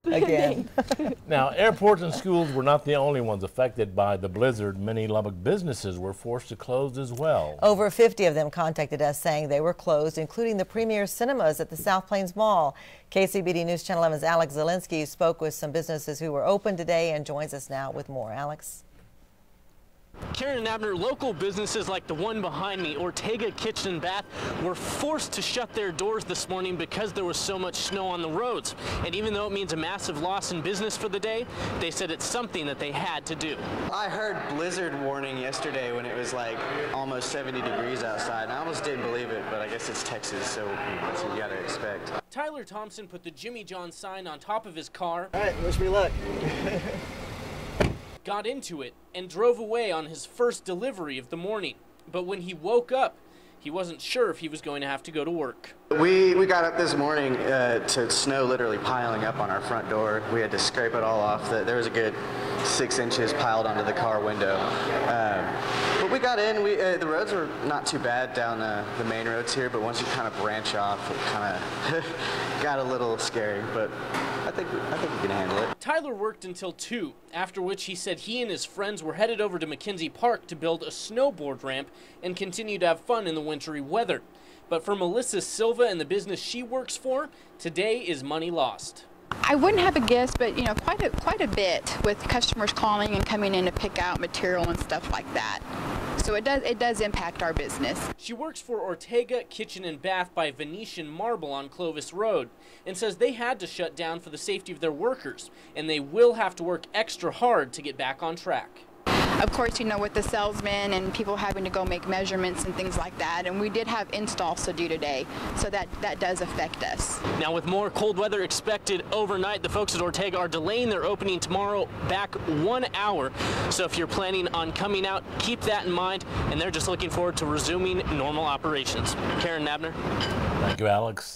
again. Now, airports and schools were not the only ones affected by the blizzard. Many Lubbock businesses were forced to close as well. Over 50 of them contacted us saying they were closed, including the Premier Cinemas at the South Plains Mall. KCBD News Channel 11's Alex Zielinski spoke with some businesses who were open today and joins us now with more. Alex. Karen and Abner, local businesses like the one behind me, Ortega Kitchen and Bath, were forced to shut their doors this morning because there was so much snow on the roads. And even though it means a massive loss in business for the day, they said it's something that they had to do. I heard blizzard warning yesterday when it was like almost 70 degrees outside. I almost didn't believe it, but I guess it's Texas, so that's what you gotta expect. Tyler Thompson put the Jimmy John sign on top of his car. All right, wish me luck. Got into it and drove away on his first delivery of the morning. But when he woke up, he wasn't sure if he was going to have to go to work. We got up this morning to snow literally piling up on our front door. We had to scrape it all off. There was a good 6 inches piled onto the car window. But we got in. The roads were not too bad down the main roads here, but once you kind of branch off, it kind of got a little scary. But I think we can handle it. Tyler worked until 2, after which he said he and his friends were headed over to McKenzie Park to build a snowboard ramp and continue to have fun in the wintry weather. But for Melissa Silva and the business she works for, today is money lost. I wouldn't have a guess, but quite a bit with customers calling and coming in to pick out material and stuff like that. So it does impact our business. She works for Ortega Kitchen and Bath by Venetian Marble on Clovis Road and says they had to shut down for the safety of their workers, and they will have to work extra hard to get back on track. Of course, with the salesmen and people having to go make measurements and things like that, and we did have installs to do today, so that does affect us. Now, with more cold weather expected overnight, the folks at Ortega are delaying their opening tomorrow back 1 hour. So if you're planning on coming out, keep that in mind, and they're just looking forward to resuming normal operations. Karen Nabner. Thank you, Alex.